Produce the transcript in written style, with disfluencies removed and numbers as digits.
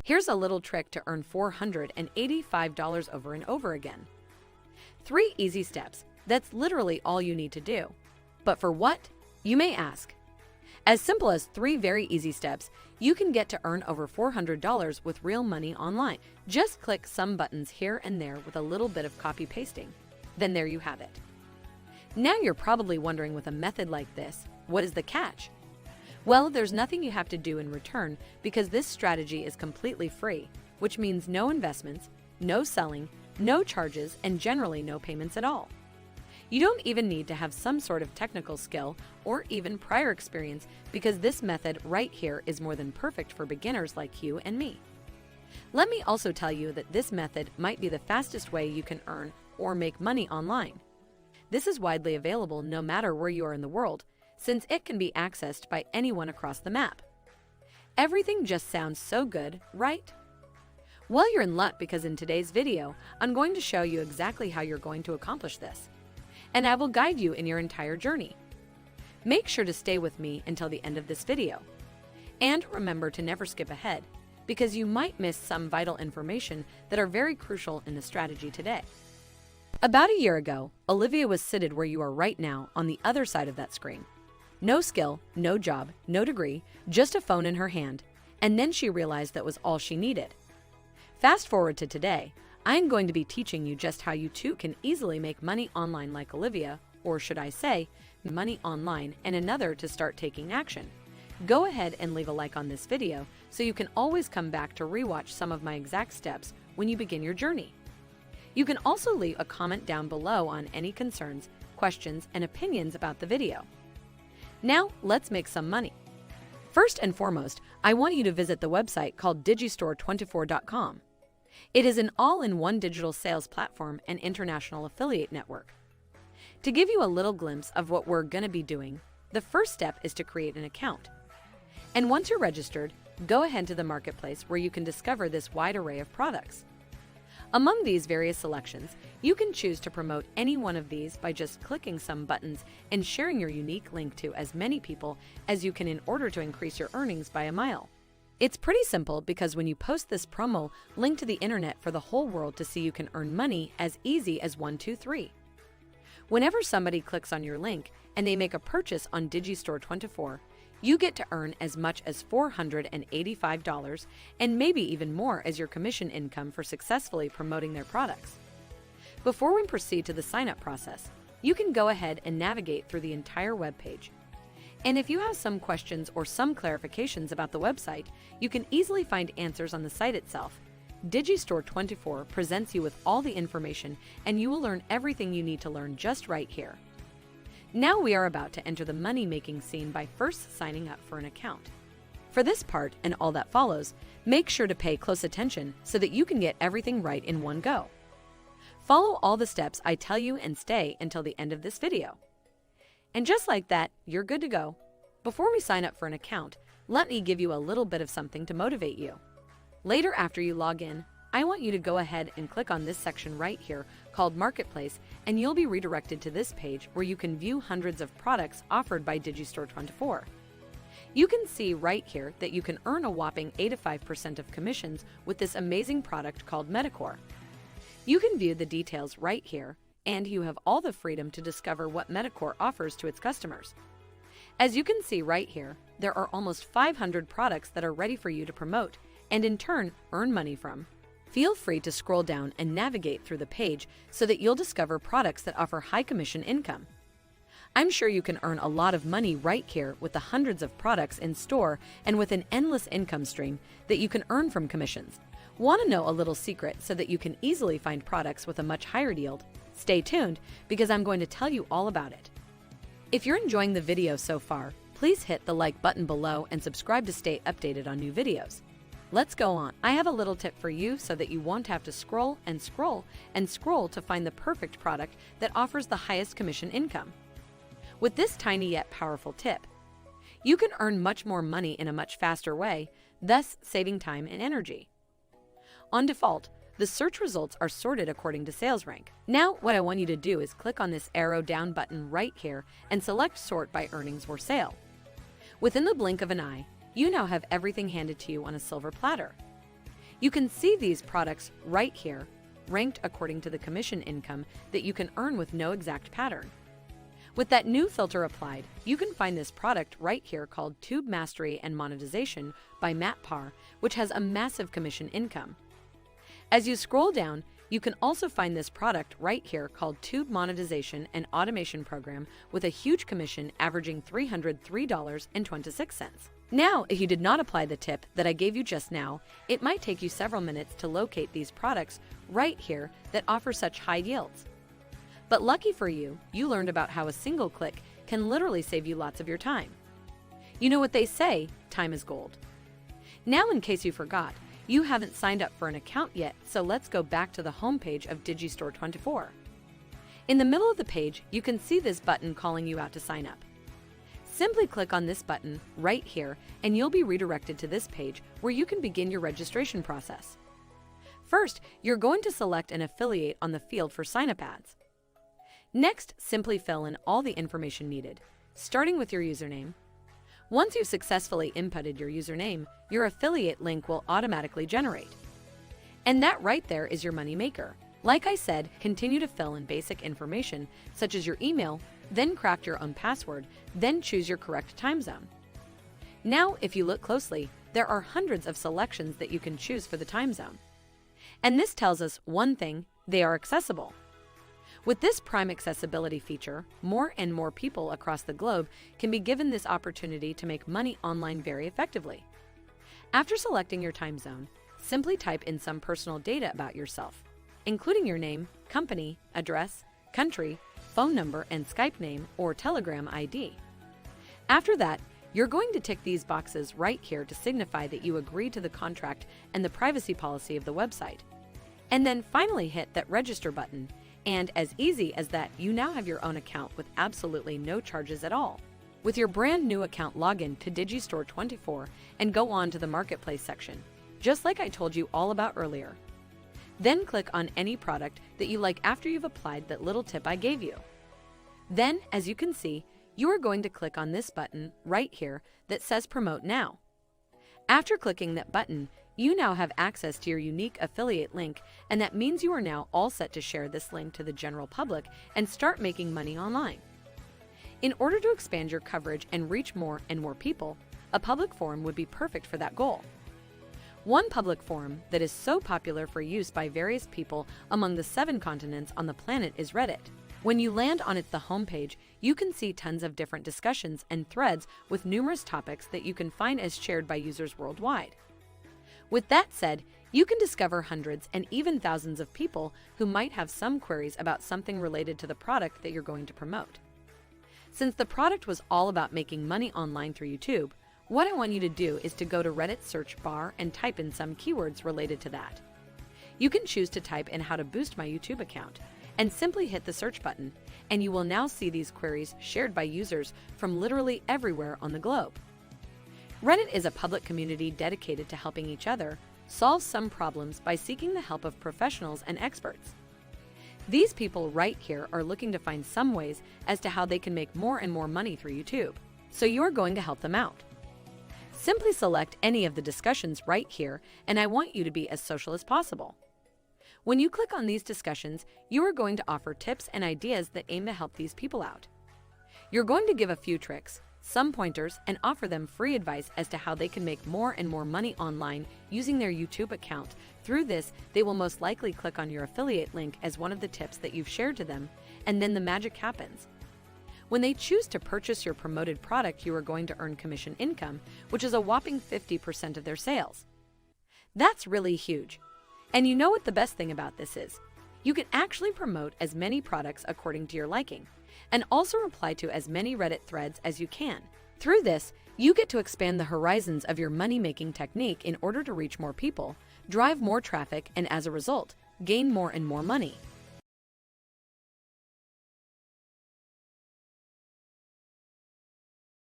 Here's a little trick to earn $485 over and over again. 3 easy steps. That's literally all you need to do. But for what? You may ask. As simple as 3 very easy steps, you can get to earn over $400 with real money online. Just click some buttons here and there with a little bit of copy pasting. Then there you have it. Now you're probably wondering, with a method like this, what is the catch? Well, there's nothing you have to do in return because this strategy is completely free, which means no investments, no selling, no charges, and generally no payments at all. You don't even need to have some sort of technical skill or even prior experience because this method right here is more than perfect for beginners like you and me. Let me also tell you that this method might be the fastest way you can earn or make money online. This is widely available no matter where you are in the world, since it can be accessed by anyone across the map. Everything just sounds so good, right? Well, you're in luck because in today's video, I'm going to show you exactly how you're going to accomplish this. And I will guide you in your entire journey. Make sure to stay with me until the end of this video. And remember to never skip ahead, because you might miss some vital information that are very crucial in the strategy today. About a year ago, Olivia was seated where you are right now on the other side of that screen. No skill, no job, no degree, just a phone in her hand, and then she realized that was all she needed. Fast forward to today, I am going to be teaching you just how you too can easily make money online like Olivia, or should I say, money online, and another to start taking action. Go ahead and leave a like on this video so you can always come back to rewatch some of my exact steps when you begin your journey. You can also leave a comment down below on any concerns, questions, and opinions about the video. Now, let's make some money. First and foremost, I want you to visit the website called digistore24.com. It is an all-in-one digital sales platform and international affiliate network. To give you a little glimpse of what we're going to be doing, the first step is to create an account. And once you're registered, go ahead to the marketplace where you can discover this wide array of products. Among these various selections, you can choose to promote any one of these by just clicking some buttons and sharing your unique link to as many people as you can in order to increase your earnings by a mile. It's pretty simple because when you post this promo link to the internet for the whole world to see, you can earn money as easy as 1, 2, 3. Whenever somebody clicks on your link and they make a purchase on Digistore24, you get to earn as much as $485 and maybe even more as your commission income for successfully promoting their products. Before we proceed to the sign-up process, you can go ahead and navigate through the entire web page. And if you have some questions or some clarifications about the website, you can easily find answers on the site itself. Digistore24 presents you with all the information, and you will learn everything you need to learn just right here. Now we are about to enter the money-making scene by first signing up for an account. For this part and all that follows, make sure to pay close attention so that you can get everything right in one go. Follow all the steps I tell you and stay until the end of this video. And just like that, you're good to go. Before we sign up for an account, let me give you a little bit of something to motivate you. Later, after you log in, I want you to go ahead and click on this section right here called Marketplace, and you'll be redirected to this page where you can view hundreds of products offered by Digistore24. You can see right here that you can earn a whopping 85% of commissions with this amazing product called Metacore. You can view the details right here, and you have all the freedom to discover what Metacore offers to its customers. As you can see right here, there are almost 500 products that are ready for you to promote and in turn earn money from. Feel free to scroll down and navigate through the page so that you'll discover products that offer high commission income. I'm sure you can earn a lot of money right here with the hundreds of products in store and with an endless income stream that you can earn from commissions. Want to know a little secret so that you can easily find products with a much higher yield? Stay tuned because I'm going to tell you all about it. If you're enjoying the video so far, please hit the like button below and subscribe to stay updated on new videos. Let's go on. I have a little tip for you so that you won't have to scroll and scroll and scroll to find the perfect product that offers the highest commission income. With this tiny yet powerful tip, you can earn much more money in a much faster way, thus saving time and energy. On default, the search results are sorted according to sales rank. Now, what I want you to do is click on this arrow down button right here and select Sort by Earnings or Sale. Within the blink of an eye, you now have everything handed to you on a silver platter. You can see these products right here, ranked according to the commission income that you can earn with no exact pattern. With that new filter applied, you can find this product right here called Tube Mastery and Monetization by Matt Parr, which has a massive commission income. As you scroll down, you can also find this product right here called Tube Monetization and Automation Program with a huge commission averaging $303.26. Now, if you did not apply the tip that I gave you just now, it might take you several minutes to locate these products right here that offer such high yields. But lucky for you, you learned about how a single click can literally save you lots of your time. You know what they say, time is gold. Now, in case you forgot, you haven't signed up for an account yet, so let's go back to the homepage of Digistore24. In the middle of the page, you can see this button calling you out to sign up. Simply click on this button right here and you'll be redirected to this page where you can begin your registration process. First, you're going to select an affiliate on the field for sign-up ads. Next, simply fill in all the information needed, starting with your username. Once you've successfully inputted your username, your affiliate link will automatically generate. And that right there is your money maker. Like I said, continue to fill in basic information such as your email, then craft your own password, then choose your correct time zone. Now, if you look closely, there are hundreds of selections that you can choose for the time zone. And this tells us one thing: they are accessible. With this prime accessibility feature, more and more people across the globe can be given this opportunity to make money online very effectively. After selecting your time zone, simply type in some personal data about yourself, including your name, company, address, country, phone number, and Skype name or Telegram ID. After that, you're going to tick these boxes right here to signify that you agree to the contract and the privacy policy of the website. And then finally hit that register button. And as easy as that, you now have your own account with absolutely no charges at all. With your brand new account, log in to Digistore24 and go on to the Marketplace section, just like I told you all about earlier. Then click on any product that you like after you've applied that little tip I gave you. Then, as you can see, you are going to click on this button right here that says Promote Now. After clicking that button, you now have access to your unique affiliate link, and that means you are now all set to share this link to the general public and start making money online. In order to expand your coverage and reach more and more people, a public forum would be perfect for that goal. One public forum that is so popular for use by various people among the 7 continents on the planet is Reddit. When you land on the homepage, you can see tons of different discussions and threads with numerous topics that you can find as shared by users worldwide. With that said, you can discover hundreds and even thousands of people who might have some queries about something related to the product that you're going to promote. Since the product was all about making money online through YouTube, what I want you to do is to go to Reddit's search bar and type in some keywords related to that. You can choose to type in how to boost my YouTube account and simply hit the search button, and you will now see these queries shared by users from literally everywhere on the globe. Reddit is a public community dedicated to helping each other solve some problems by seeking the help of professionals and experts. These people right here are looking to find some ways as to how they can make more and more money through YouTube, so you're going to help them out. Simply select any of the discussions right here, and I want you to be as social as possible. When you click on these discussions, you are going to offer tips and ideas that aim to help these people out. You're going to give a few tricks, some pointers, and offer them free advice as to how they can make more and more money online using their YouTube account. Through this, they will most likely click on your affiliate link as one of the tips that you've shared to them, and then the magic happens. When they choose to purchase your promoted product, you are going to earn commission income, which is a whopping 50% of their sales. That's really huge. And you know what the best thing about this is? You can actually promote as many products according to your liking, and also reply to as many Reddit threads as you can. Through this, you get to expand the horizons of your money-making technique in order to reach more people, drive more traffic, and as a result, gain more and more money.